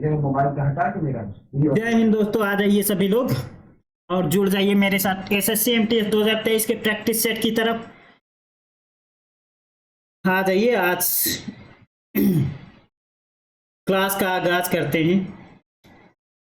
Mobile का हटा के मेरा जय हिंद दोस्तों, आ जाइए सभी लोग और जुड़ जाइए मेरे साथ एसएससी एमटीएस 2023 के प्रैक्टिस सेट की तरफ। आ जाइए, आज क्लास का आगाज करते हैं।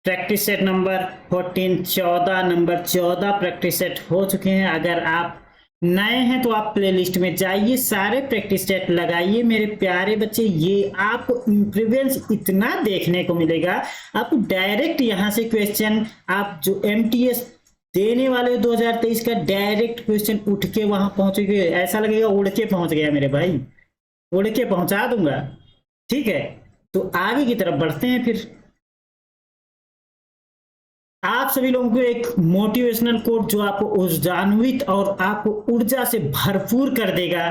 Practice set number 14 number 14 practice set हो चुके हैं। अगर आप नए हैं तो आप प्लेलिस्ट में जाइए, सारे प्रैक्टिस सेट लगाइए मेरे प्यारे बच्चे। ये आपको इम्प्रूवेंस इतना देखने को मिलेगा, आपको डायरेक्ट यहाँ से क्वेश्चन, आप जो एमटीएस देने वाले 2023 का डायरेक्ट क्वेश्चन उठ के वहां पहुंचेगे, ऐसा लगेगा उड़ के पहुंच गया मेरे भाई, उड़ के पहुंचा दूंगा। ठीक है, तो आगे की तरफ बढ़ते हैं। फिर आप सभी लोगों को एक मोटिवेशनल कोट जो आपको ऊर्जान्वित और आपको ऊर्जा से भरपूर कर देगा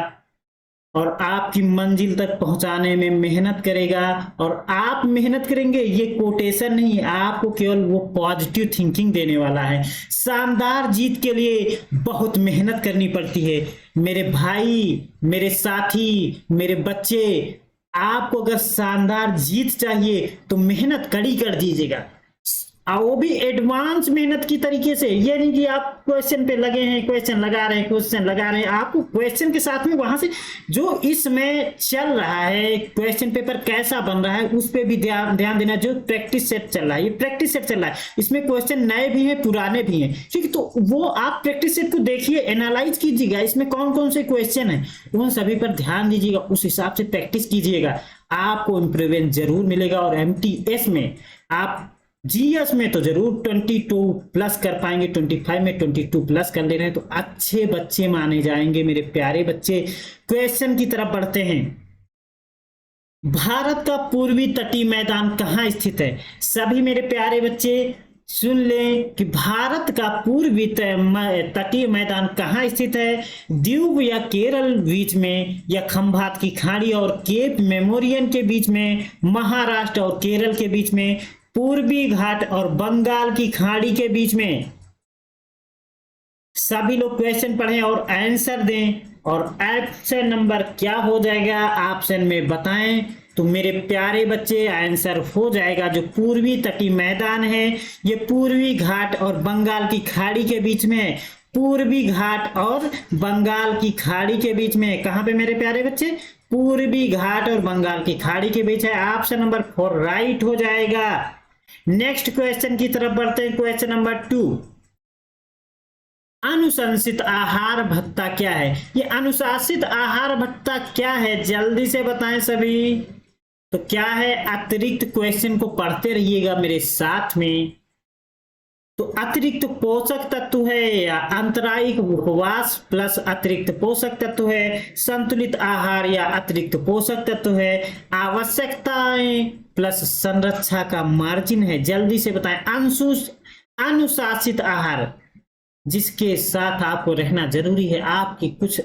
और आपकी मंजिल तक पहुंचाने में मेहनत करेगा। और आप मेहनत करेंगे, ये कोटेशन नहीं, आपको केवल वो पॉजिटिव थिंकिंग देने वाला है। शानदार जीत के लिए बहुत मेहनत करनी पड़ती है मेरे भाई, मेरे साथी, मेरे बच्चे। आपको अगर शानदार जीत चाहिए तो मेहनत कड़ी कर दीजिएगा, और वो भी एडवांस मेहनत की तरीके से। ये नहीं कि आप क्वेश्चन पे लगे हैं, क्वेश्चन लगा रहे हैं, क्वेश्चन लगा रहे हैं। आपको क्वेश्चन के साथ में वहां से जो इसमें चल रहा है, क्वेश्चन पेपर कैसा बन रहा है, उस पर भी ध्यान देना। जो प्रैक्टिस सेट चल रहा है, ये प्रैक्टिस सेट चल रहा है, इसमें क्वेश्चन नए भी हैं, पुराने भी हैं। ठीक है, तो वो आप प्रैक्टिस सेट को देखिए, एनालाइज कीजिएगा, इसमें कौन कौन से क्वेश्चन है उन सभी पर ध्यान दीजिएगा, उस हिसाब से प्रैक्टिस कीजिएगा, आपको इंप्रूवमेंट जरूर मिलेगा। और एमटीएस में आप जीएस में तो जरूर 22 प्लस कर पाएंगे, 25 में 22 प्लस कर ले रहे हैं तो अच्छे बच्चे माने जाएंगे मेरे प्यारे बच्चे। क्वेश्चन की तरफ बढ़ते हैं। भारत का पूर्वी तटीय मैदान कहाँ स्थित है? सभी मेरे प्यारे बच्चे सुन लें कि भारत का पूर्वी तटीय मैदान कहाँ स्थित है। द्वीप या केरल बीच में, या खंभात की खाड़ी और केप मेमोरियन के बीच में, महाराष्ट्र और केरल के बीच में, पूर्वी घाट और बंगाल की खाड़ी के बीच में। सभी लोग क्वेश्चन पढ़ें और आंसर दें, और ऑप्शन नंबर क्या हो जाएगा ऑप्शन में बताएं तो मेरे प्यारे बच्चे आंसर हो जाएगा जो पूर्वी तटीय मैदान है, ये पूर्वी घाट और बंगाल की खाड़ी के बीच में। पूर्वी घाट और बंगाल की खाड़ी के बीच में, कहां पे मेरे प्यारे बच्चे? पूर्वी घाट और बंगाल की खाड़ी के बीच है। ऑप्शन नंबर 4 राइट हो जाएगा। नेक्स्ट क्वेश्चन की तरफ बढ़ते हैं। क्वेश्चन नंबर 2, अनुशंसित आहार भत्ता क्या है? ये अनुशासित आहार भत्ता क्या है, जल्दी से बताएं सभी। तो क्या है? अतिरिक्त क्वेश्चन को पढ़ते रहिएगा मेरे साथ में। तो अतिरिक्त पोषक तत्व है, या अंतरायिक उपवास प्लस अतिरिक्त पोषक तत्व है, संतुलित आहार या अतिरिक्त पोषक तत्व है, आवश्यकताएं प्लस संरक्षा का मार्जिन है। जल्दी से बताएं। अनुशासित आहार, जिसके साथ आपको रहना जरूरी है आपकी कुछ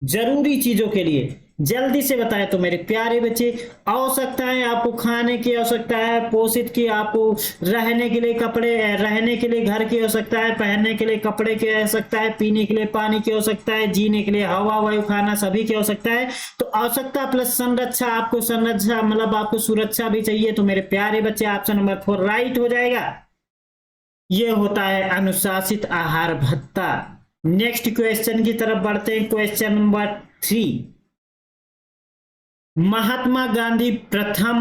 जरूरी चीजों के लिए। जल्दी से बताएं तो मेरे प्यारे बच्चे। आवश्यकताएं, आपको खाने की आवश्यकता है, पोषित की आपको रहने के लिए कपड़े, रहने के लिए घर की आवश्यकता है, पहनने के लिए कपड़े की आवश्यकता है, पीने के लिए पानी की आवश्यकता है, जीने के लिए हवा वायु खाना सभी की आवश्यकता है। तो आवश्यकता प्लस संरक्षा, आपको संरक्षा मतलब आपको सुरक्षा भी चाहिए। तो मेरे प्यारे बच्चे ऑप्शन नंबर 4 राइट हो जाएगा। यह होता है अनुशासित आहार भत्ता। नेक्स्ट क्वेश्चन की तरफ बढ़ते हैं। क्वेश्चन नंबर 3, महात्मा गांधी प्रथम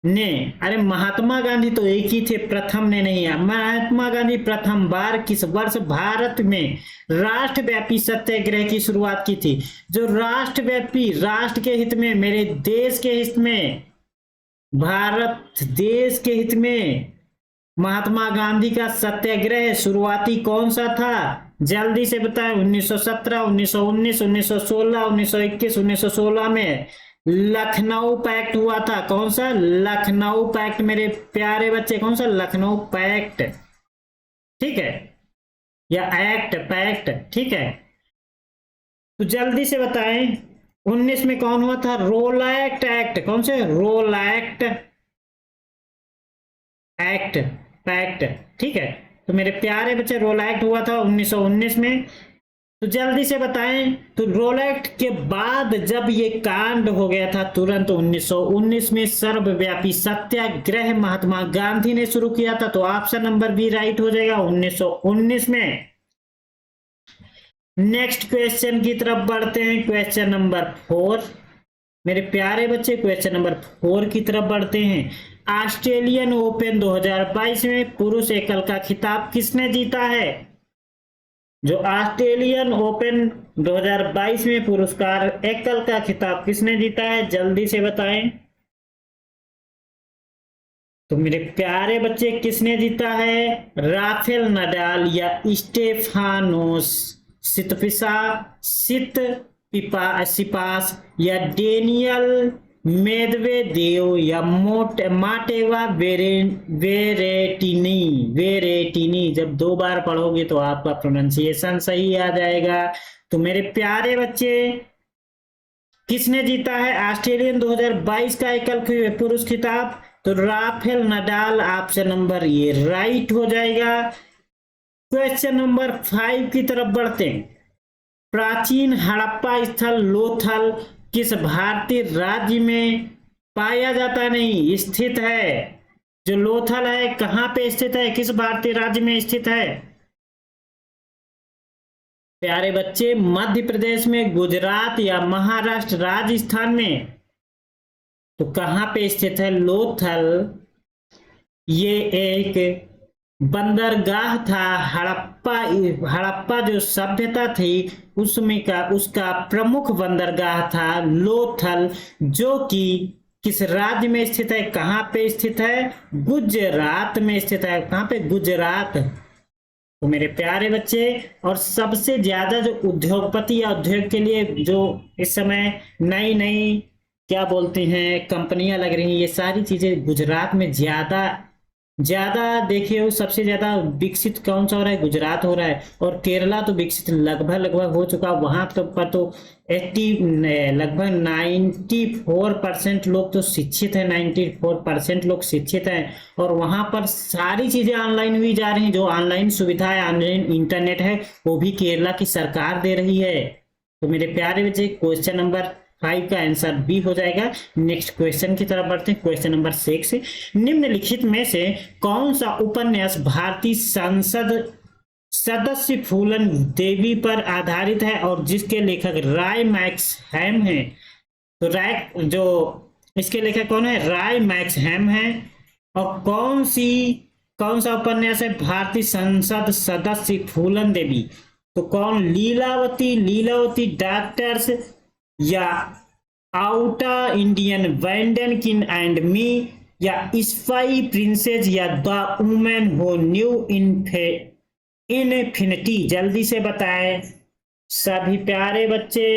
ने, अरे महात्मा गांधी तो एक ही थे, प्रथम ने नहीं है। महात्मा गांधी प्रथम बार किस वर्ष भारत में राष्ट्रव्यापी सत्याग्रह की शुरुआत की थी? जो राष्ट्रव्यापी, राष्ट्र के हित में, मेरे देश के हित में, भारत देश के हित में महात्मा गांधी का सत्याग्रह शुरुआती कौन सा था? जल्दी से बताएं। 1917, 1919, 1916, 1921, 1916 में लखनऊ पैक्ट हुआ था। कौन सा? लखनऊ पैक्ट मेरे प्यारे बच्चे। कौन सा? लखनऊ पैक्ट। ठीक है, या एक्ट, पैक्ट। ठीक है, तो जल्दी से बताएं। 19 में कौन हुआ था? रोलैक्ट एक्ट। कौन से? रोलैक्ट एक्ट, पैक्ट। ठीक है, तो मेरे प्यारे बच्चे रोलैक्ट हुआ था 1919 में। तो जल्दी से बताएं। तो रोलेट के बाद जब ये कांड हो गया था, तुरंत 1919 में सर्वव्यापी सत्याग्रह महात्मा गांधी ने शुरू किया था। तो ऑप्शन नंबर बी राइट हो जाएगा, 1919 में। नेक्स्ट क्वेश्चन की तरफ बढ़ते हैं, क्वेश्चन नंबर 4। मेरे प्यारे बच्चे, क्वेश्चन नंबर 4 की तरफ बढ़ते हैं। ऑस्ट्रेलियन ओपन 2022 में पुरुष एकल का खिताब किसने जीता है? जो ऑस्ट्रेलियन ओपन 2022 में पुरस्कार एकल का खिताब किसने जीता है, जल्दी से बताएं। तो मेरे प्यारे बच्चे, किसने जीता है? राफेल नडाल या स्टेफानोस सिपास या डेनियल मेदवेदेव या माटेवा वेरेटिनी। जब 2 बार पढ़ोगे तो आपका प्रोनाउंसिएशन सही आ जाएगा। तो मेरे प्यारे बच्चे, किसने जीता है ऑस्ट्रेलियन 2022 का एकल पुरुष खिताब? तो राफेल नडाल, ऑप्शन नंबर ये राइट हो जाएगा। क्वेश्चन नंबर 5 की तरफ बढ़ते हैं। प्राचीन हड़प्पा स्थल लोथल किस भारतीय राज्य में पाया जाता नहीं स्थित है? जो लोथल है कहां पे स्थित है, किस भारतीय राज्य में स्थित है? प्यारे बच्चे, मध्य प्रदेश में, गुजरात या महाराष्ट्र, राजस्थान में? तो कहां पे स्थित है लोथल? ये एक बंदरगाह था। हड़प्पा जो सभ्यता थी उसका प्रमुख बंदरगाह था लोथल, जो कि किस राज्य में स्थित है, कहां पे स्थित है? गुजरात में स्थित है। कहां पे? गुजरात। तो मेरे प्यारे बच्चे, और सबसे ज्यादा जो उद्योगपति या उद्योग के लिए जो इस समय नई नई क्या बोलते हैं कंपनियां लग रही हैं, ये सारी चीजें गुजरात में ज्यादा देखिए। सबसे ज्यादा विकसित कौन सा हो रहा है? गुजरात हो रहा है। और केरला तो विकसित लगभग हो चुका। वहां पर तो 80 लगभग 94% लोग तो शिक्षित है, 94% लोग शिक्षित हैं। और वहां पर सारी चीजें ऑनलाइन हुई जा रही हैं। जो ऑनलाइन सुविधाएं, ऑनलाइन इंटरनेट है, वो भी केरला की सरकार दे रही है। तो मेरे प्यारे बच्चे, क्वेश्चन नंबर 5 का आंसर बी हो जाएगा। नेक्स्ट क्वेश्चन की तरफ बढ़ते हैं, क्वेश्चन नंबर 6। निम्नलिखित में से कौन सा उपन्यास भारतीय संसद सदस्य फूलन देवी पर आधारित है और जिसके लेखक राय मैक्स हैम है? तो इसके लेखक कौन है? राय मैक्स हैम है। और कौन सा उपन्यास है भारतीय संसद सदस्य फूलन देवी? तो कौन? लीलावती डॉक्टर्स या आउटा इंडियन वैंडन किन एंड मी या स्पाई प्रिंसेस या the women who knew infinity. जल्दी से बताएं सभी प्यारे बच्चे।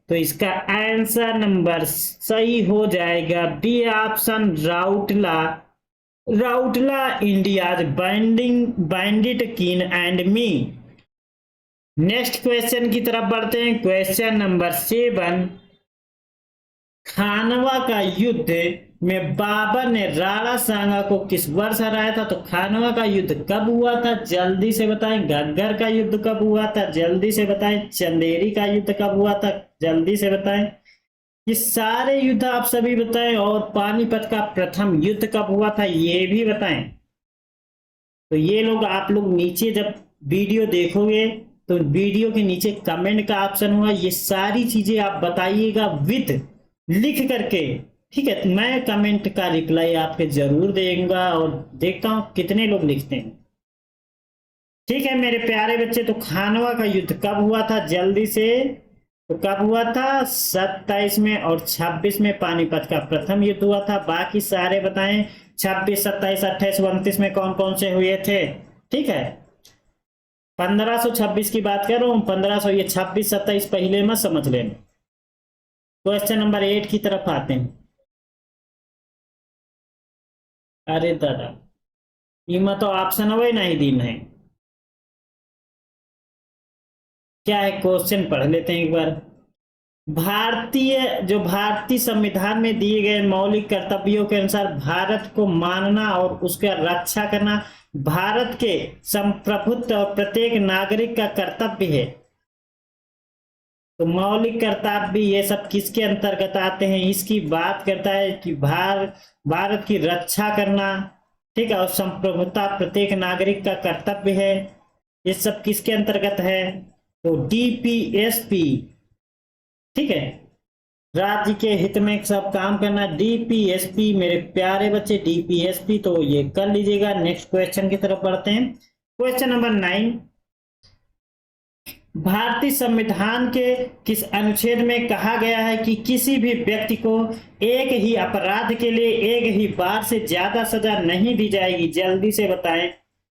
तो इसका आंसर नंबर सही हो जाएगा बी ऑप्शन, राउटला इंडियाज बैंडिट किन एंड मी। नेक्स्ट क्वेश्चन की तरफ बढ़ते हैं, क्वेश्चन नंबर 7। खानवा का युद्ध में बाबर ने राणा सांगा को किस वर्ष हराया था? तो खानवा का युद्ध कब हुआ था, जल्दी से बताएं। घग्गर का युद्ध कब हुआ था, जल्दी से बताएं। चंदेरी का युद्ध कब हुआ था, जल्दी से बताएं। ये सारे युद्ध आप सभी बताएं। और पानीपत का प्रथम युद्ध कब हुआ था, ये भी बताएं। तो ये लोग, आप लोग नीचे जब वीडियो देखोगे तो वीडियो के नीचे कमेंट का ऑप्शन हुआ, ये सारी चीजें आप बताइएगा विद लिख करके, ठीक है? मैं कमेंट का रिप्लाई आपके जरूर देगा और देखता हूं कितने लोग लिखते हैं। ठीक है मेरे प्यारे बच्चे, तो खानवा का युद्ध कब हुआ था, जल्दी से। तो कब हुआ था? 27 में और 26 में पानीपत का प्रथम युद्ध हुआ था। बाकी सारे बताएं 26, 27, 28, 29 में कौन कौन से हुए थे। ठीक है, 1526 की बात कर रहा हूं। 1500 ये 26, 27 पहले में समझ लेना। क्वेश्चन नंबर 8 की तरफ आते हैं। अरे दादा, इमा तो ऑप्शन हो नहीं दी है, क्या है क्वेश्चन पढ़ लेते हैं एक बार। भारतीय संविधान में दिए गए मौलिक कर्तव्यों के अनुसार भारत को मानना और उसका रक्षा करना भारत के संप्रभुत्व और प्रत्येक नागरिक का कर्तव्य है। तो मौलिक कर्तव्य भी ये सब किसके अंतर्गत आते हैं? इसकी बात करता है कि भारत की रक्षा करना, ठीक है, और संप्रभुता प्रत्येक नागरिक का कर्तव्य है। ये सब किसके अंतर्गत है? तो डीपीएसपी, ठीक है, राज्य के हित में सब काम करना, डीपीएसपी मेरे प्यारे बच्चे, डीपीएसपी तो ये कर लीजिएगा। नेक्स्ट क्वेश्चन की तरफ बढ़ते हैं। क्वेश्चन नंबर 9, भारतीय संविधान के किस अनुच्छेद में कहा गया है कि किसी भी व्यक्ति को एक ही अपराध के लिए एक ही बार से ज्यादा सजा नहीं दी जाएगी? जल्दी से बताएं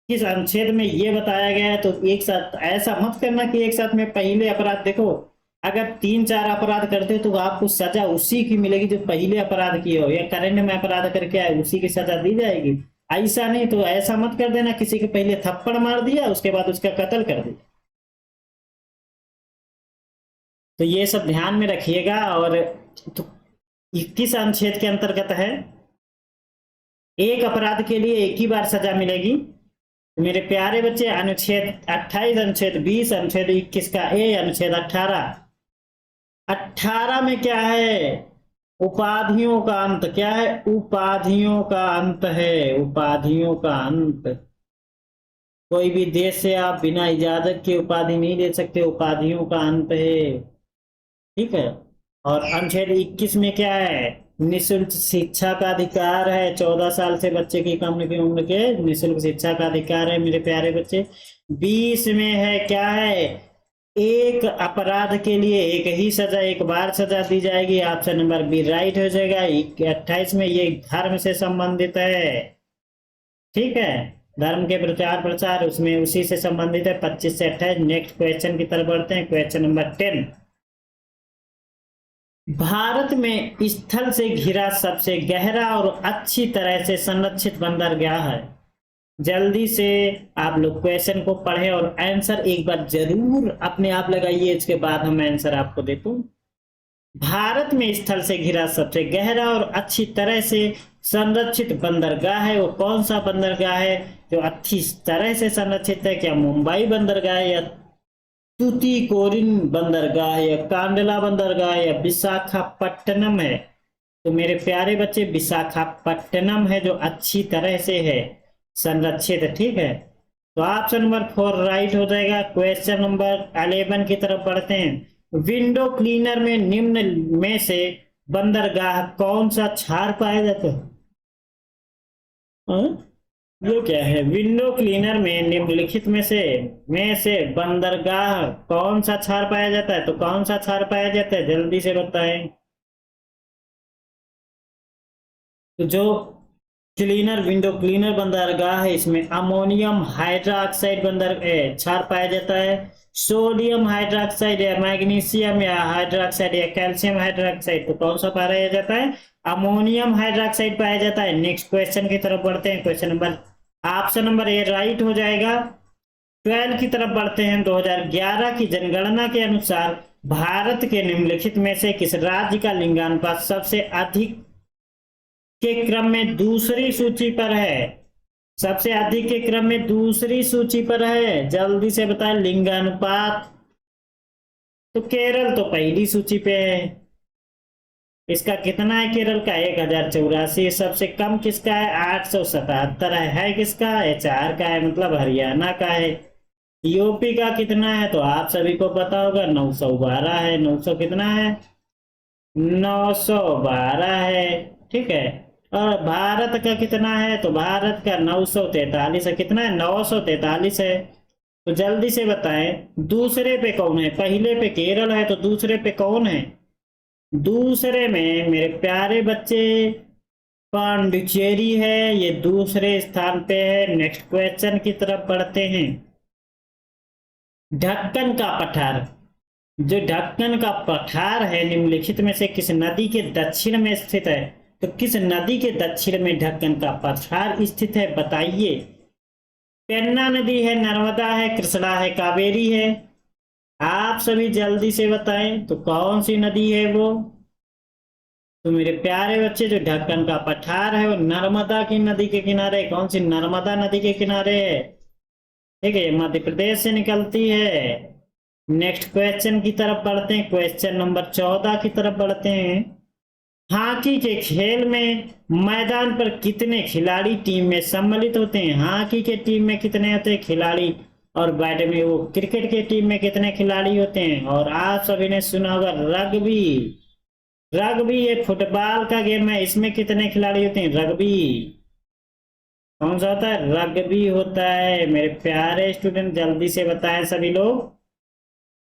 किस अनुच्छेद में ये बताया गया है। तो एक साथ ऐसा मत करना कि एक साथ में पहले अपराध, देखो अगर 3-4 अपराध करते हो तो आपको सजा उसी की मिलेगी जो पहले अपराध किए हो, या करंट में अपराध करके आए उसी की सजा दी जाएगी। ऐसा नहीं, तो ऐसा मत कर देना किसी के पहले थप्पड़ मार दिया उसके बाद उसका कत्ल कर दिया। तो ये सब ध्यान में रखिएगा। और तो किस अनुच्छेद के अंतर्गत है? एक अपराध के लिए एक ही बार सजा मिलेगी। मेरे प्यारे बच्चे, अनुच्छेद 28, अनुच्छेद 20, अनुच्छेद 21 का ए, अनुच्छेद 18 में क्या है? उपाधियों का अंत। क्या है? उपाधियों का अंत है, उपाधियों का अंत। कोई भी देश से आप बिना इजाजत के उपाधि नहीं दे सकते, उपाधियों का अंत है, ठीक है। और अनुच्छेद 21 में क्या है? निःशुल्क शिक्षा का अधिकार है। 14 साल से बच्चे की कम की उम्र के निःशुल्क शिक्षा का अधिकार है मेरे प्यारे बच्चे। 20 में है क्या है? एक अपराध के लिए एक ही सजा, एक बार सजा दी जाएगी। ऑप्शन नंबर बी राइट हो जाएगा। 28 में ये धर्म से संबंधित है, ठीक है, धर्म के प्रचार प्रसार उसमें उसी से संबंधित है। 25 से 28। नेक्स्ट क्वेश्चन की तरफ बढ़ते हैं। क्वेश्चन नंबर 10, भारत में स्थल से घिरा सबसे गहरा और अच्छी तरह से संरक्षित बंदरगाह है। जल्दी से आप लोग क्वेश्चन को पढ़ें और आंसर एक बार जरूर अपने आप लगाइए, इसके बाद हम आंसर आपको देता हूं। भारत में स्थल से घिरा सबसे गहरा और अच्छी तरह से संरक्षित बंदरगाह है। वो कौन सा बंदरगाह है जो अच्छी तरह से संरक्षित है? क्या मुंबई बंदरगाह, या तूतीकोरिन बंदरगाह, या कांडला बंदरगाह, या विशाखापट्टनम है? तो मेरे प्यारे बच्चे, विशाखापट्टनम है जो अच्छी तरह से है संरक्षित, ठीक है। तो ऑप्शन नंबर 4 राइट हो जाएगा। क्वेश्चन नंबर 11 की तरफ बढ़ते हैं। विंडो क्लीनर में निम्न में से बंदरगाह कौन सा क्षार पाया जाता है? ये क्या है? विंडो क्लीनर में निम्नलिखित में से बंदरगाह कौन सा क्षार पाया जाता है? तो कौन सा क्षार पाया जाता है? जल्दी से बताएं। तो जो विंडो क्लीनर बंदरगाह है इसमें अमोनियम हाइड्रोक्साइड क्षार पाया जाता है। सोडियम हाइड्रोक्साइड या मैग्नीशियम या हाइड्रोक्साइड या कैल्शियम हाइड्रोक्साइड, तो कौन सा पाया जाता है? अमोनियम हाइड्रोक्साइड पाया जाता है। नेक्स्ट क्वेश्चन की तरफ बढ़ते हैं। Question number, option number A right हो जाएगा। 12 की तरफ बढ़ते हैं। 2011 की जनगणना के अनुसार भारत के निम्नलिखित में से किस राज्य का लिंगानुपात सबसे अधिक के क्रम में दूसरी सूची पर है? सबसे अधिक के क्रम में दूसरी सूची पर है, जल्दी से बताएं लिंगानुपात। तो केरल तो पहली सूची पे है। इसका कितना है केरल का? 1084। सबसे कम किसका है? 877 है किसका? HR का है, मतलब हरियाणा का है। यूपी का कितना है? तो आप सभी को पता होगा 912 है। 900 कितना है? 912 है, ठीक है। और भारत का कितना है? तो भारत का 943 है। कितना है? 943 है। तो जल्दी से बताएं दूसरे पे कौन है? पहले पे केरल है, तो दूसरे पे कौन है? दूसरे में मेरे प्यारे बच्चे पांडिचेरी है, ये दूसरे स्थान पे है। नेक्स्ट क्वेश्चन की तरफ बढ़ते हैं। ढक्कन का पठार, जो ढक्कन का पठार है निम्नलिखित में से किस नदी के दक्षिण में स्थित है? तो किस नदी के दक्षिण में ढक्कन का पठार स्थित है? बताइए। पेन्ना नदी है, नर्मदा है, कृष्णा है, कावेरी है? आप सभी जल्दी से बताएं तो कौन सी नदी है वो? तो मेरे प्यारे बच्चे, जो ढक्कन का पठार है वो नर्मदा की नदी के किनारे। कौन सी? नर्मदा नदी के किनारे है, ठीक है। मध्य प्रदेश से निकलती है। नेक्स्ट क्वेश्चन की तरफ बढ़ते हैं। क्वेश्चन नंबर 14 की तरफ बढ़ते हैं। हॉकी के खेल में मैदान पर कितने खिलाड़ी टीम में सम्मिलित होते हैं? हॉकी के टीम में कितने होते हैं खिलाड़ी? और बैट में वो क्रिकेट के टीम में कितने खिलाड़ी होते हैं? और आप सभी ने सुना होगा रग्बी। रग्बी ये फुटबॉल का गेम है, इसमें कितने खिलाड़ी होते हैं? रग्बी कौन सा होता है? रग्बी होता है। मेरे प्यारे स्टूडेंट जल्दी से बताएं सभी लोग,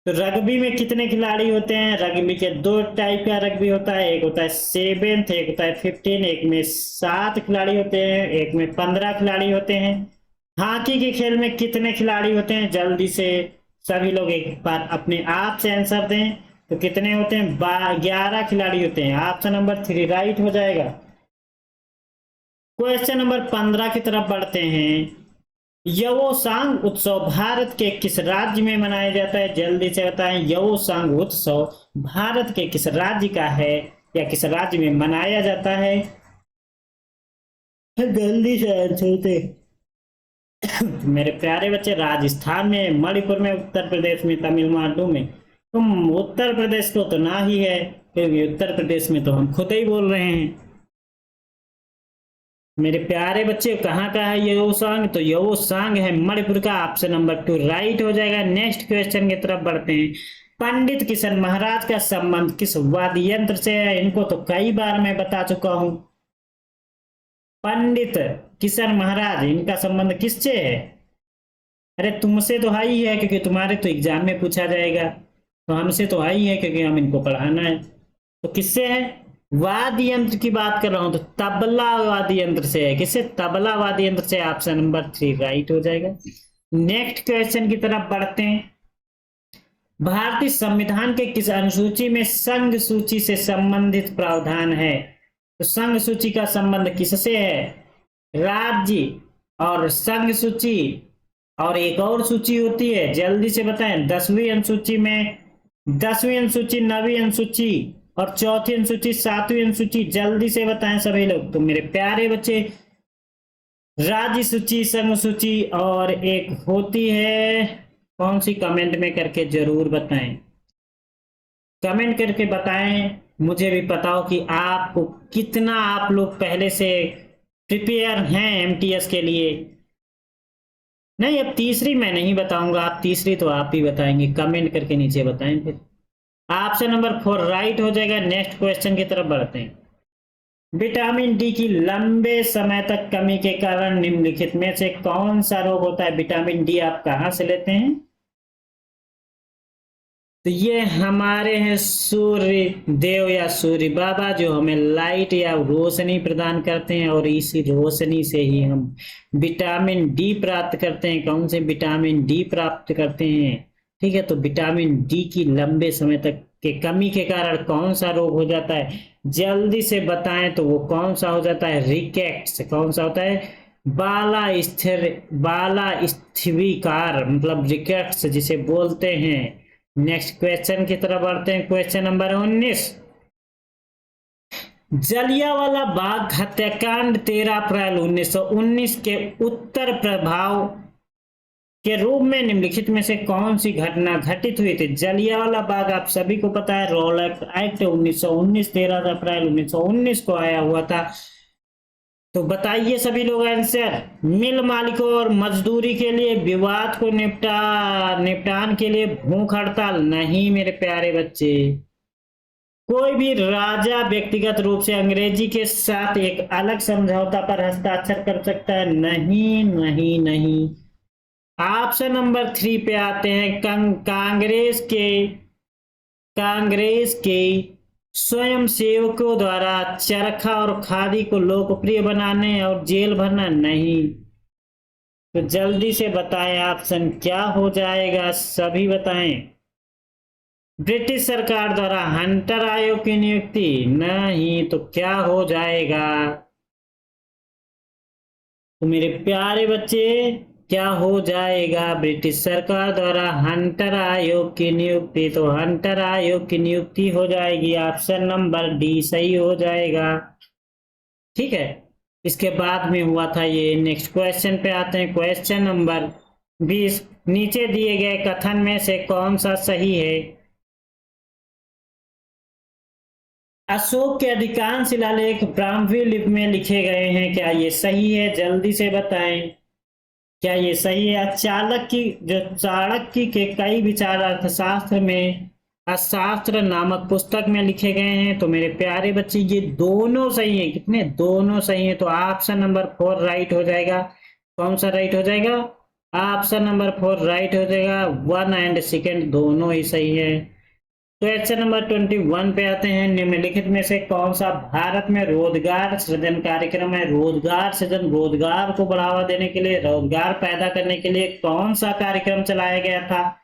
तो रग्बी में कितने खिलाड़ी होते हैं? रग्बी के दो टाइप का रग्बी होता है, एक होता है 7, एक होता है 15। एक में 7 खिलाड़ी होते हैं, एक में 15 खिलाड़ी होते हैं। हॉकी के खेल में कितने खिलाड़ी होते हैं? जल्दी से सभी लोग एक बार अपने आप से आंसर दें। तो कितने होते हैं? 11 खिलाड़ी होते हैं। ऑप्शन नंबर 3 राइट हो जाएगा। क्वेश्चन नंबर 15 की तरफ बढ़ते हैं। यवोसांग उत्सव भारत के किस राज्य में मनाया जाता है? जल्दी से बताएं। यवोसांग उत्सव भारत के किस राज्य का है या किस राज्य में मनाया जाता है? जल्दी से आंसर दे। मेरे प्यारे बच्चे, राजस्थान में, मणिपुर में, उत्तर प्रदेश में, तमिलनाडु में। तुम उत्तर प्रदेश को तो ना ही है, क्योंकि उत्तर प्रदेश में तो हम खुद ही बोल रहे हैं। मेरे प्यारे बच्चे, कहाँ का है यवोसांग? तो यवोसांग है मणिपुर का। ऑप्शन नंबर 2 राइट हो जाएगा। नेक्स्ट क्वेश्चन की तरफ बढ़ते हैं। पंडित किशन महाराज का संबंध किस वाद्य यंत्र से है? इनको तो कई बार मैं बता चुका हूं। पंडित किशन महाराज, इनका संबंध किससे है? अरे तुमसे तो हाई है, क्योंकि तुम्हारे तो एग्जाम में पूछा जाएगा। तो हमसे तो हाई है, क्योंकि हम इनको पढ़ाना है। तो किससे है? वाद्य यंत्र की बात कर रहा हूं, तो तबला वाद्य यंत्र से है। किससे? तबला वाद्य यंत्र से। ऑप्शन नंबर 3 राइट हो जाएगा। नेक्स्ट क्वेश्चन की तरफ बढ़ते हैं। भारतीय संविधान के किस अनुसूची में संघ सूची से संबंधित प्रावधान है? तो संघ सूची का संबंध किससे है? राज्य और संघ सूची और एक और सूची होती है, जल्दी से बताएं। 10वीं अनुसूची में, 10वीं अनुसूची, 9वीं अनुसूची और 4थी अनुसूची, 7वीं अनुसूची। जल्दी से बताएं सभी लोग। तो मेरे प्यारे बच्चे, राज्य सूची, संघ सूची और एक होती है कौन सी? कमेंट में करके जरूर बताएं। कमेंट करके बताएं, मुझे भी पता हो कि आपको कितना आप लोग पहले से प्रिपेयर हैं एमटीएस के लिए। नहीं, अब तीसरी मैं नहीं बताऊंगा, आप तीसरी तो आप ही बताएंगे। कमेंट करके नीचे बताएं फिर। ऑप्शन नंबर 4 राइट हो जाएगा। नेक्स्ट क्वेश्चन की तरफ बढ़ते हैं। विटामिन डी की लंबे समय तक कमी के कारण निम्नलिखित में से कौन सा रोग होता है? विटामिन डी आप कहां से लेते हैं? तो ये हमारे हैं सूर्य देव या सूर्य बाबा, जो हमें लाइट या रोशनी प्रदान करते हैं, और इसी रोशनी से ही हम विटामिन डी प्राप्त करते हैं। कौन से विटामिन डी प्राप्त करते हैं? ठीक है, तो विटामिन डी की लंबे समय तक के कमी के कारण कौन सा रोग हो जाता है? जल्दी से बताएं। तो वो कौन सा हो जाता है? रिकेट्स। कौन सा होता है? बाला स्थिविकार, मतलब रिकेट्स जिसे बोलते हैं। नेक्स्ट क्वेश्चन की तरफ बढ़ते हैं। Question number 19। जलियांवाला बाग हत्याकांड 13 अप्रैल 1919 के उत्तर प्रभाव के रूप में निम्नलिखित में से कौन सी घटना घटित हुई थी? जलियांवाला बाग आप सभी को पता है, रॉलेट एक्ट 1919, 13 अप्रैल 1919 को आया हुआ था। तो बताइए सभी लोग आंसर। मिल मालिकों और मजदूरी के लिए विवाद को निपटान के लिए भूख हड़ताल नहीं मेरे प्यारे बच्चे। कोई भी राजा व्यक्तिगत रूप से अंग्रेजी के साथ एक अलग समझौता पर हस्ताक्षर कर सकता है? नहीं नहीं नहीं। ऑप्शन नंबर 3 पे आते हैं। कांग्रेस के स्वयं सेवकों द्वारा चरखा और खादी को लोकप्रिय बनाने और जेल भरना? नहीं। तो जल्दी से बताएं ऑप्शन क्या हो जाएगा, सभी बताएं। ब्रिटिश सरकार द्वारा हंटर आयोग की नियुक्ति? नहीं। तो क्या हो जाएगा? तो मेरे प्यारे बच्चे, क्या हो जाएगा? ब्रिटिश सरकार द्वारा हंटर आयोग की नियुक्ति। तो हंटर आयोग की नियुक्ति हो जाएगी। ऑप्शन नंबर डी सही हो जाएगा। ठीक है, इसके बाद में हुआ था ये। नेक्स्ट क्वेश्चन पे आते हैं। Question number 20। नीचे दिए गए कथन में से कौन सा सही है? अशोक के अधिकांश शिलालेख ब्राह्मी लिपि में लिखे गए हैं, क्या ये सही है? जल्दी से बताएं, क्या ये सही है? चाणक्य के कई विचार अर्थशास्त्र में अर्थशास्त्र नामक पुस्तक में लिखे गए हैं। तो मेरे प्यारे बच्चे ये दोनों सही है। कितने? दोनों सही है। तो ऑप्शन नंबर 4 राइट हो जाएगा। कौन सा राइट हो जाएगा? ऑप्शन नंबर 4 राइट हो जाएगा। 1 एंड सेकंड दोनों ही सही है। क्वेश्चन नंबर 21 पे आते हैं। निम्नलिखित में से कौन सा भारत में रोजगार सृजन कार्यक्रम है? रोजगार सृजन, रोजगार को बढ़ावा देने के लिए, रोजगार पैदा करने के लिए कौन सा कार्यक्रम चलाया गया था?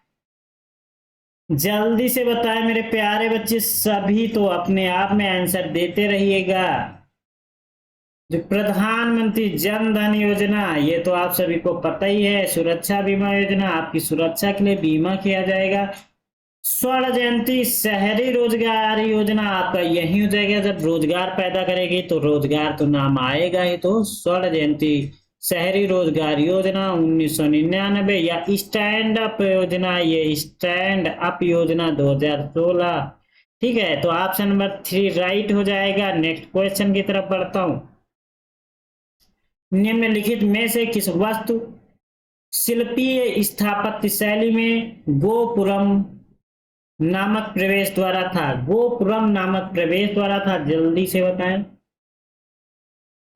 जल्दी से बताएं मेरे प्यारे बच्चे। सभी तो अपने आप में आंसर देते रहिएगा। जो प्रधानमंत्री जन धन योजना, ये तो आप सभी को पता ही है। सुरक्षा बीमा योजना, आपकी सुरक्षा के लिए बीमा किया जाएगा। स्वर्ण जयंती शहरी रोजगार योजना आपका यही हो जाएगा। जब रोजगार पैदा करेगी तो रोजगार तो नाम आएगा ही। तो स्वर्ण जयंती शहरी रोजगार योजना 1999, या स्टैंड अप योजना, ये स्टैंड अप योजना 2016। ठीक है, तो ऑप्शन नंबर 3 राइट हो जाएगा। नेक्स्ट क्वेश्चन की तरफ बढ़ता हूं। निम्नलिखित में से किस वास्तु शिल्पीय स्थापत्य शैली में गोपुरम नामक प्रवेश द्वारा था? गोपुरम नामक प्रवेश द्वारा था। जल्दी से बताएं,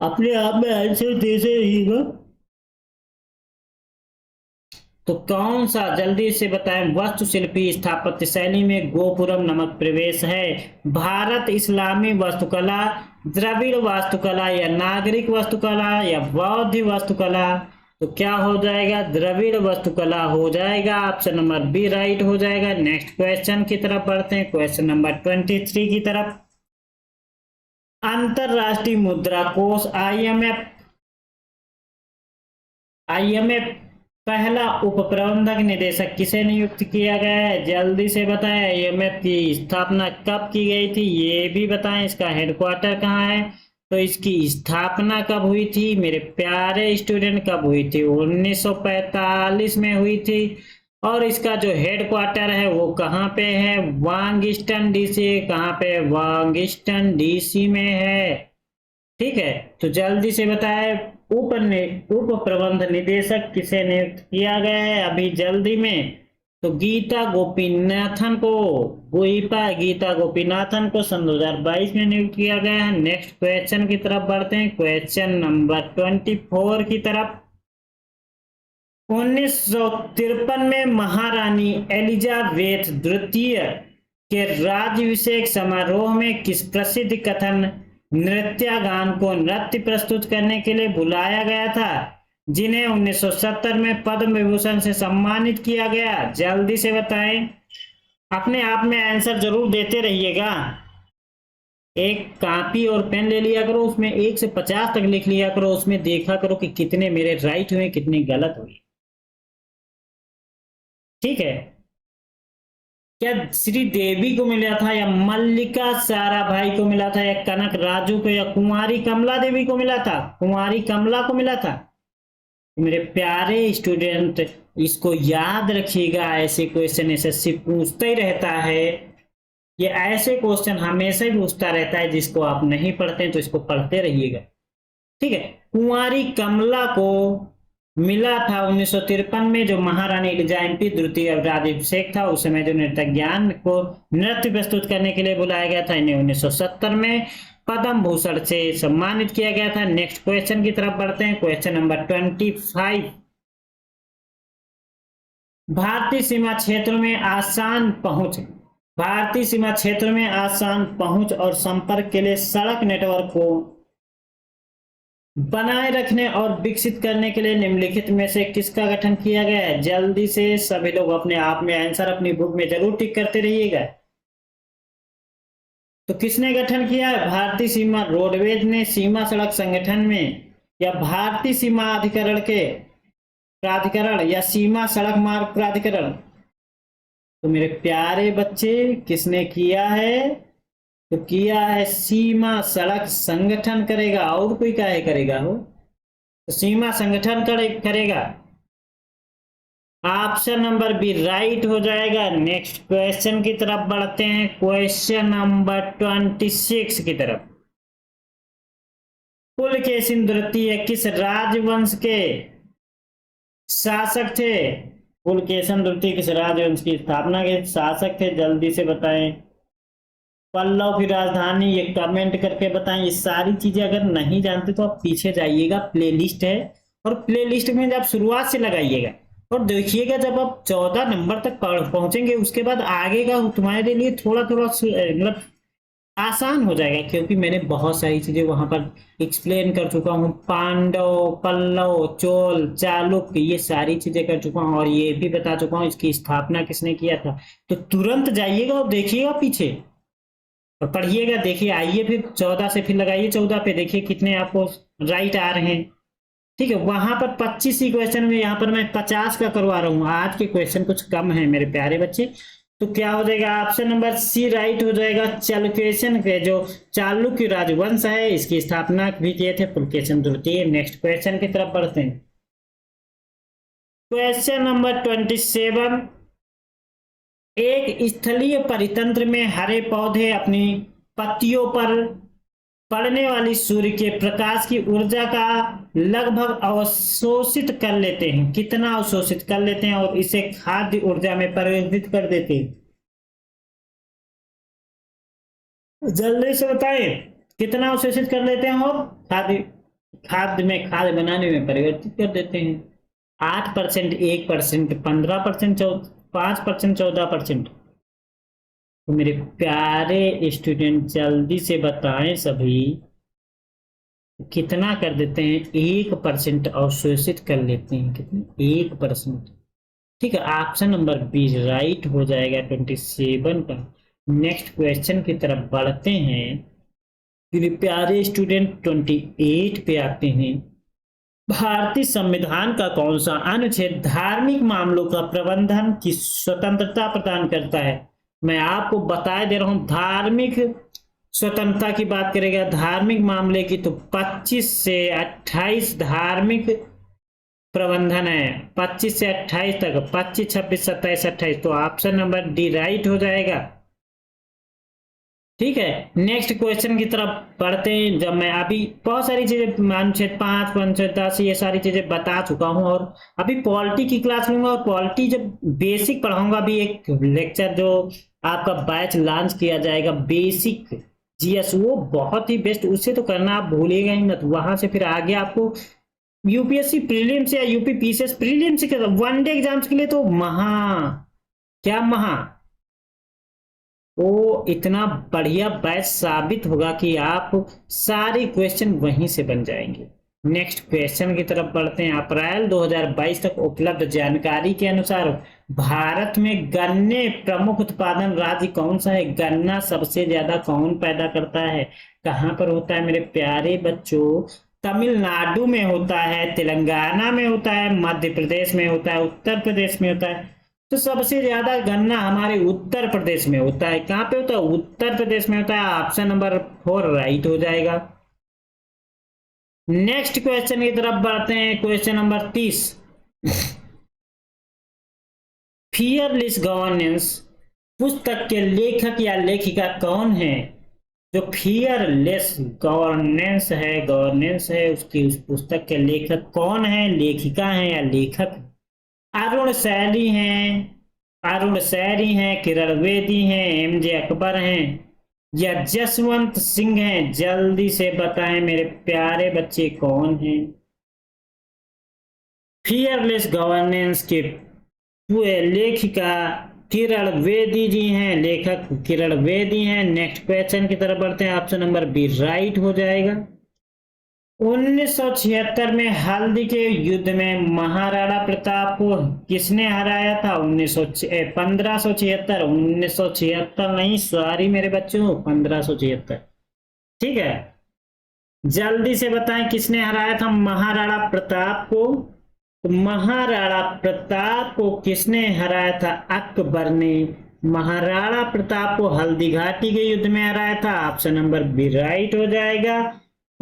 अपने आप में आंसर दे से रहिएगा। तो कौन सा? जल्दी से बताएं। वास्तुशिल्पी स्थापत्य शैली में गोपुरम नामक प्रवेश है। भारत इस्लामी वास्तुकला, द्रविड़ वास्तुकला, या नागरिक वास्तुकला, या बौद्ध वास्तुकला? तो क्या हो जाएगा? द्रविड़ वास्तुकला हो जाएगा। ऑप्शन नंबर बी राइट हो जाएगा। नेक्स्ट क्वेश्चन की तरफ बढ़ते हैं। क्वेश्चन नंबर 23 की तरफ। अंतरराष्ट्रीय मुद्रा कोष IMF पहला उप प्रबंधक निदेशक किसे नियुक्त किया गया है? जल्दी से बताएं। IMF की स्थापना कब की गई थी ये भी बताएं। इसका हेडक्वार्टर कहाँ है? तो इसकी स्थापना कब हुई थी मेरे प्यारे स्टूडेंट? कब हुई थी? 1945 में हुई थी। और इसका जो हेडक्वार्टर है वो कहाँ पे है? Washington DC. कहाँ पे? वाशिंगटन डीसी में है। ठीक है, तो जल्दी से बताए उप प्रबंध निदेशक किसे नियुक्त किया गया है अभी जल्दी में? तो गीता गोपीनाथन को सन 2022 में नियुक्त किया गया है। नेक्स्ट क्वेश्चन की तरफ बढ़ते हैं। क्वेश्चन नंबर 24 की तरफ। 1953 में महारानी एलिजाबेथ द्वितीय के राज्याभिषेक समारोह में किस प्रसिद्ध कथन नृत्यगान को नृत्य प्रस्तुत करने के लिए बुलाया गया था, जिन्हें 1970 में पद्म विभूषण से सम्मानित किया गया? जल्दी से बताएं। अपने आप में आंसर जरूर देते रहिएगा। एक कॉपी और पेन ले लिया करो, उसमें 1 से 50 तक लिख लिया करो। उसमें देखा करो कि कितने मेरे राइट हुए, कितने गलत हुए। ठीक है, क्या श्रीदेवी को मिला था, या मल्लिका साराभाई को मिला था, या कनक राजू को, या कुमारी कमला देवी को मिला था? कुमारी कमला को मिला था। मेरे प्यारे स्टूडेंट, इसको याद रखिएगा। ऐसे क्वेश्चन एसएससी पूछता ही रहता है। ये ऐसे क्वेश्चन हमेशा ही पूछता रहता है। जिसको आप नहीं पढ़ते तो इसको पढ़ते रहिएगा। ठीक है, कुमारी कमला को मिला था 1953 में, जो महारानी एलिजाबेथ द्वितीय राज्याभिषेक था उस समय जो नृत्य ज्ञान को नृत्य प्रस्तुत करने के लिए बुलाया गया था। इन्हें 1970 में पद्म भूषण से सम्मानित किया गया था। नेक्स्ट क्वेश्चन की तरफ बढ़ते हैं। Question number 25। भारतीय सीमा क्षेत्रों में आसान पहुंच और संपर्क के लिए सड़क नेटवर्क को बनाए रखने और विकसित करने के लिए निम्नलिखित में से किसका गठन किया गया है? जल्दी से सभी लोग अपने आप में आंसर अपनी बुक में जरूर टिक करते रहिएगा। तो किसने गठन किया है? भारतीय सीमा रोडवेज ने सीमा सड़क संगठन में, या भारतीय सीमा प्राधिकरण, या सीमा सड़क मार्ग प्राधिकरण? तो मेरे प्यारे बच्चे, किसने किया है? तो किया है सीमा सड़क संगठन करेगा। और कोई काहे करेगा? हो तो सीमा संगठन करेगा। ऑप्शन नंबर बी राइट हो जाएगा। नेक्स्ट क्वेश्चन की तरफ बढ़ते हैं, क्वेश्चन नंबर 26 की तरफ। पुलकेशिन द्वितीय किस राजवंश के शासक थे? पुलकेशिन द्वितीय किस राजवंश की स्थापना के शासक थे? जल्दी से बताएं। पल्लव की राजधानी, ये कमेंट करके बताएं। ये सारी चीजें अगर नहीं जानते तो आप पीछे जाइएगा, प्लेलिस्ट है, और प्लेलिस्ट में जब शुरुआत से लगाइएगा और देखिएगा, जब आप 14 नंबर तक पहुंचेंगे उसके बाद आगे का तुम्हारे लिए थोड़ा थोड़ा मतलब आसान हो जाएगा, क्योंकि मैंने बहुत सारी चीजें वहां पर एक्सप्लेन कर चुका हूँ। पांडव, पल्लव, चोल, चालुक्य, ये सारी चीजें कर चुका हूँ और ये भी बता चुका हूँ इसकी स्थापना किसने किया था। तो तुरंत जाइएगा और देखिएगा पीछे और पढ़िएगा। देखिए, आइए फिर 14 से फिर लगाइए 14 पे, देखिए कितने आपको राइट आ रहे हैं। ठीक है, वहां पर 25 ही क्वेश्चन में, यहाँ पर मैं 50 का करवा रहा हूँ। आज के क्वेश्चन कुछ कम है मेरे प्यारे बच्चे। तो क्या हो जाएगा? ऑप्शन नंबर सी राइट हो जाएगा। चालुक्यन के जो चालुक्य राजवंश है, इसकी स्थापना भी किए थे पुलकेशिन द्वितीय। नेक्स्ट क्वेश्चन की तरफ बढ़ते हैं, क्वेश्चन नंबर 27। एक स्थलीय परितंत्र में हरे पौधे अपनी पत्तियों पर पड़ने वाली सूर्य के प्रकाश की ऊर्जा का लगभग अवशोषित कर लेते हैं। कितना अवशोषित कर लेते हैं और इसे खाद्य ऊर्जा में परिवर्तित कर देते हैं? जल्दी से बताएं, कितना अवशोषित कर लेते हैं और खाद्य बनाने में परिवर्तित कर देते हैं? 8%, 1%, 15%, 5%, 14%। तो मेरे प्यारे स्टूडेंट जल्दी से बताएं सभी, कितना कर देते हैं? 1% अवशोषित कर लेते हैं। कितने? 1%। ठीक है, ऑप्शन नंबर बी राइट हो जाएगा 27 का। नेक्स्ट क्वेश्चन की तरफ बढ़ते हैं, मेरे प्यारे स्टूडेंट 28 पे आते हैं। भारतीय संविधान का कौन सा अनुच्छेद धार्मिक मामलों का प्रबंधन की स्वतंत्रता प्रदान करता है? मैं आपको बता दे रहा हूं, धार्मिक स्वतंत्रता की बात करेगा, धार्मिक मामले की, तो 25 से 28 धार्मिक प्रबंधन है। 25 से 28 तक, 25, 26, 27, 28। तो ऑप्शन नंबर डी राइट हो जाएगा। ठीक है, नेक्स्ट क्वेश्चन की तरफ बढ़ते हैं। जब मैं अभी बहुत सारी चीजें अनुच्छेद 5, 10 ये सारी चीजें बता चुका हूं और अभी पॉलिटी की क्लास लूंगा और पॉलिटी जब बेसिक पढ़ाऊंगा, अभी एक लेक्चर जो आपका बैच लॉन्च किया जाएगा बेसिक जीएस, वो बहुत ही बेस्ट, उससे तो करना आप भूलिएगा ही मत। वहां से फिर आगे आपको यूपीएससी प्रीलिम्स या यूपी पीसीएस प्रीलिम्स के वनडे एग्जाम्स के लिए तो वो इतना बढ़िया बैच साबित होगा कि आप सारे क्वेश्चन वहीं से बन जाएंगे। नेक्स्ट क्वेश्चन की तरफ बढ़ते हैं। अप्रैल 2022 तक उपलब्ध जानकारी के अनुसार भारत में गन्ने प्रमुख उत्पादन राज्य कौन सा है? गन्ना सबसे ज्यादा कौन पैदा करता है? कहां पर होता है मेरे प्यारे बच्चों? तमिलनाडु में होता है, तेलंगाना में होता है, मध्य प्रदेश में होता है, उत्तर प्रदेश में होता है। तो सबसे ज्यादा गन्ना हमारे उत्तर प्रदेश में होता है। कहां पे होता है? उत्तर प्रदेश में होता है। ऑप्शन नंबर 4 राइट हो जाएगा। नेक्स्ट क्वेश्चन की तरफ बढ़ते हैं, क्वेश्चन नंबर 30। फियरलेस गवर्नेंस पुस्तक के लेखक या लेखिका कौन है? जो फियरलेस गवर्नेंस है उसकी उस पुस्तक के लेखक कौन है? लेखिका है या लेखक? अरुण सैनी हैं, किरण बेदी हैं, एमजे अकबर हैं या जसवंत सिंह हैं? जल्दी से बताएं मेरे प्यारे बच्चे, कौन है? फियरलेस गवर्नेंस के लेखिका किरण बेदी जी हैं, लेखक किरण बेदी हैं। नेक्स्ट क्वेश्चन की तरफ बढ़ते हैं, ऑप्शन नंबर बी राइट हो जाएगा। 1976 में हल्दी के युद्ध में महाराणा प्रताप को किसने हराया था? 1576, 1976 नहीं, सॉरी मेरे बच्चों, 1576। ठीक है, जल्दी से बताएं किसने हराया था महाराणा प्रताप को? तो महाराणा प्रताप को किसने हराया था? अकबर ने महाराणा प्रताप को हल्दी घाटी के युद्ध में हराया था। ऑप्शन नंबर बी राइट हो जाएगा।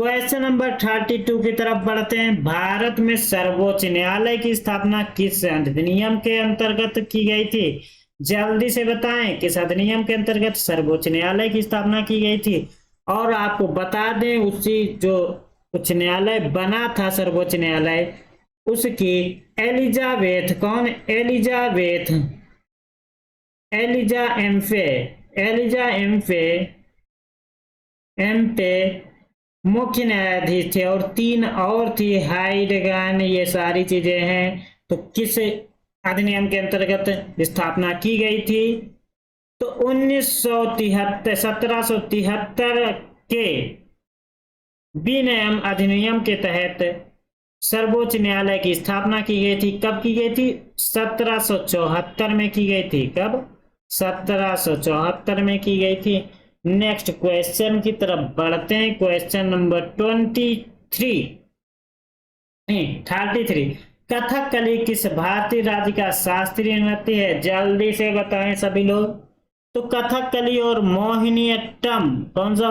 क्वेश्चन नंबर 32 की तरफ बढ़ते हैं। भारत में सर्वोच्च न्यायालय की स्थापना किस अधिनियम के अंतर्गत की गई थी? जल्दी से बताएं, किस अधिनियम के अंतर्गत सर्वोच्च न्यायालय की स्थापना की गई थी? और आपको बता दें, उसी जो उच्च न्यायालय बना था, सर्वोच्च न्यायालय, उसकी एलिजाबेथ, कौन? एलिजा एम्पे मुख्य न्यायाधीश थे, और 3 और थी, हाइडगान, ये सारी चीजें हैं। तो किस अधिनियम के अंतर्गत स्थापना की गई थी? तो 1773 के विनियम अधिनियम के तहत सर्वोच्च न्यायालय की स्थापना की गई थी। कब की गई थी? 1774 में की गई थी। कब? 1774 में की गई थी। नेक्स्ट क्वेश्चन की तरफ बढ़ते हैं। Question number 33। कथकली किस भारतीय राज्य का शास्त्रीय नृत्य है? जल्दी से बताएं सभी लोग। तो कथकली और मोहिनीअट्टम, कौन सा?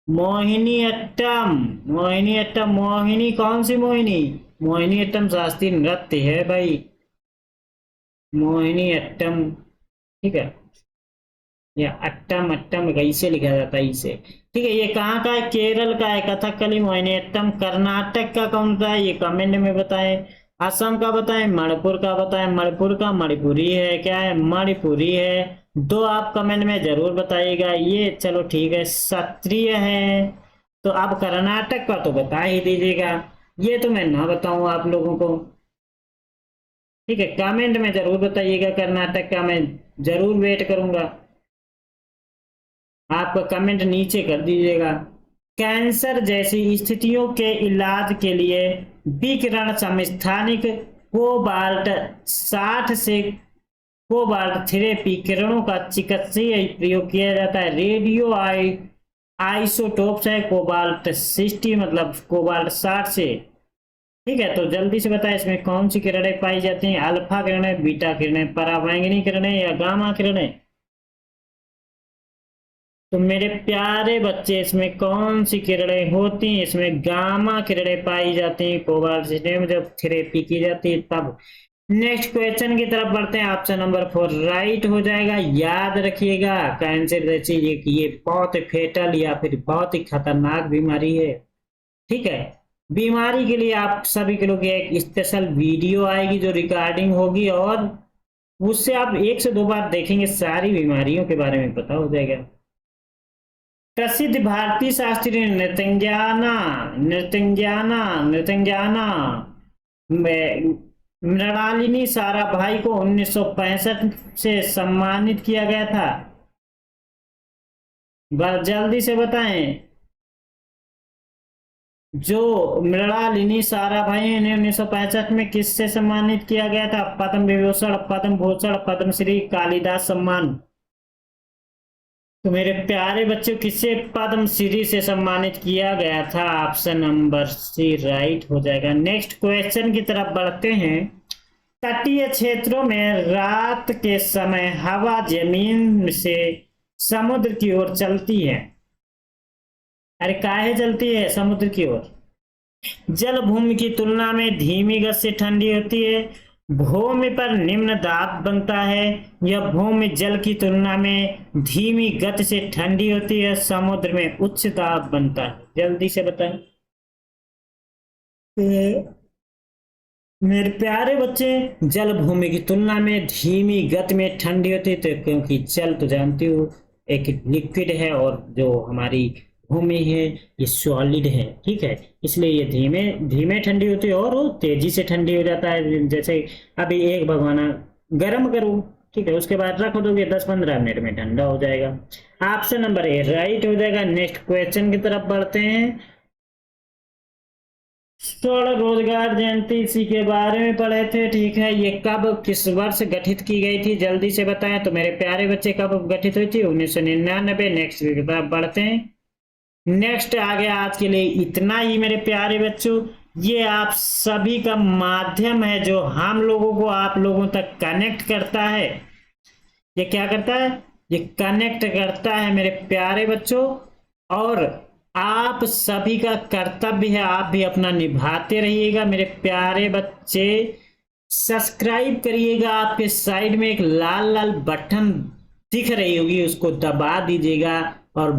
मोहिनीअट्टम, मोहिनी कौन सी मोहिनी? मोहिनीअट्टम शास्त्रीय नृत्य है भाई, मोहिनीअट्टम, ठीक है। या अट्टम कैसे लिखा जाता है इसे, ठीक है। ये कहाँ का है? केरल का है कथकली मोहिनीअट्टम। कर्नाटक का कौन सा है? ये कमेंट में बताएं। असम का बताएं, मणिपुर का बताएं। मणिपुर का मणिपुरी है, क्या है? मणिपुरी है। 2 आप कमेंट में जरूर बताइएगा। ये चलो ठीक है, क्षत्रिय है। तो आप कर्नाटक का तो बता ही दीजिएगा, ये तो मैं ना बताऊं आप लोगों को, ठीक है। कमेंट में जरूर बताइएगा, कर्नाटक का मैं जरूर वेट करूंगा, आपका कमेंट नीचे कर दीजिएगा। कैंसर जैसी स्थितियों के इलाज के लिए विकिरण समस्थानिक कोबाल्ट 60 से कोबाल्ट थेरेपी किरणों का चिकित्सीय प्रयोग किया जाता है। रेडियो आइसोटोप्स है कोबाल्ट 60, मतलब कोबाल्ट 60 से, ठीक है। तो जल्दी से बताएं, इसमें कौन सी किरणें पाई जाती हैं? अल्फा किरणें, बीटा किरणें, पराबैंगनी किरणें या गामा किरणें? तो मेरे प्यारे बच्चे, इसमें कौन सी किरणें होती हैं? इसमें गामा किरणें पाई जाती हैं कोबाल्ट सिस्टम में जब थेरेपी की जाती है तब। नेक्स्ट क्वेश्चन की तरफ बढ़ते हैं। ऑप्शन नंबर 4 राइट हो जाएगा। याद रखिएगा, कैंसर जैसी ये बहुत फेटल या फिर बहुत ही खतरनाक बीमारी है, ठीक है। बीमारी के लिए आप सभी के लोग एक स्पेशल वीडियो आएगी जो रिकॉर्डिंग होगी, और उससे आप 1 से 2 बार देखेंगे, सारी बीमारियों के बारे में पता हो जाएगा। प्रसिद्ध भारतीय शास्त्रीय नृत्यांगना मृणालिनी साराभाई को 1965 से सम्मानित किया गया था। जल्दी से बताएं। जो मृणालिनी साराभाई ने 1965 में किससे सम्मानित किया गया था? पद्म विभूषण, पद्म भूषण, पद्मश्री, कालिदास सम्मान। तो मेरे प्यारे बच्चों, किससे पद्मश्री से सम्मानित किया गया था? ऑप्शन नंबर सी राइट हो जाएगा। नेक्स्ट क्वेश्चन की तरफ बढ़ते हैं। तटीय क्षेत्रों में रात के समय हवा जमीन से समुद्र की ओर चलती है। अरे काहे चलती है समुद्र की ओर? जल भूमि की तुलना में धीमी गति से ठंडी होती है। भूमि पर निम्न दाब बनता है। यह भूमि जल की तुलना में धीमी गति से ठंडी होती है। समुद्र में उच्च दाब बनता है। जल्दी से बताएं। मेरे प्यारे बच्चे, जल भूमि की तुलना में धीमी गति में ठंडी होती है, तो क्योंकि जल तो जानती हो एक लिक्विड है, और जो हमारी भूमि है ये सॉलिड है, ठीक है। इसलिए ये धीमे धीमे ठंडी होती है और वो तेजी से ठंडी हो जाता है। जैसे अभी एक भगोना गर्म करो, ठीक है, उसके बाद रख दोगे 10-15 मिनट में ठंडा हो जाएगा। ऑप्शन नंबर ए राइट हो जाएगा। नेक्स्ट क्वेश्चन की तरफ बढ़ते हैं। स्वर्ण रोजगार जयंती इसी के बारे में पढ़े थे, ठीक है। ये कब किस वर्ष गठित की गई थी? जल्दी से बताएं। तो मेरे प्यारे बच्चे, कब गठित हुई थी? 1999। नेक्स्ट की तरफ बढ़ते हैं। नेक्स्ट आ गया। आज के लिए इतना ही मेरे प्यारे बच्चों। ये आप सभी का माध्यम है जो हम लोगों को आप लोगों तक कनेक्ट करता है। ये क्या करता है? ये कनेक्ट करता है मेरे प्यारे बच्चों। और आप सभी का कर्तव्य है, आप भी अपना निभाते रहिएगा मेरे प्यारे बच्चे। सब्सक्राइब करिएगा, आपके साइड में एक लाल लाल बटन दिख रही होगी, उसको दबा दीजिएगा। और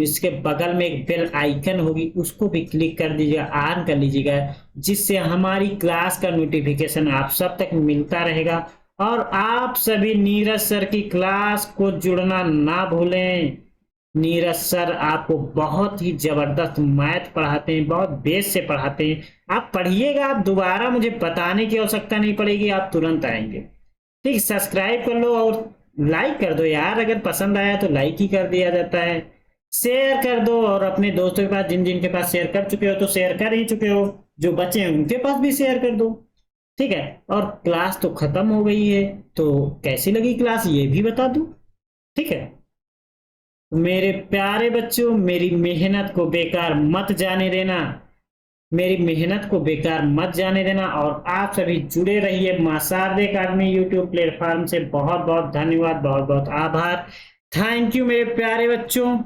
इसके बगल में एक बेल आइकन होगी, उसको भी क्लिक कर दीजिएगा, ऑन कर लीजिएगा, जिससे हमारी क्लास का नोटिफिकेशन आप सब तक मिलता रहेगा। और आप सभी नीरज सर की क्लास को जुड़ना ना भूलें। नीरज सर आपको बहुत ही जबरदस्त मैथ पढ़ाते हैं, बहुत बेस से पढ़ाते हैं। आप पढ़िएगा, आप दोबारा मुझे बताने की आवश्यकता नहीं पड़ेगी, आप तुरंत आएंगे। ठीक, सब्सक्राइब कर लो और लाइक कर दो यार, अगर पसंद आया तो लाइक ही कर दिया जाता है। शेयर कर दो, और अपने दोस्तों के पास, जिन जिन के पास शेयर कर चुके हो तो शेयर कर ही चुके हो, जो बचे हैं उनके पास भी शेयर कर दो। ठीक है, और क्लास तो खत्म हो गई है, तो कैसी लगी क्लास ये भी बता दो। ठीक है, मेरे प्यारे बच्चों, मेरी मेहनत को बेकार मत जाने देना, मेरी मेहनत को बेकार मत जाने देना। और आप सभी जुड़े रहिए मां शारदे अकादमी यूट्यूब प्लेटफॉर्म से। बहुत बहुत धन्यवाद, बहुत बहुत आभार। थैंक यू मेरे प्यारे बच्चों।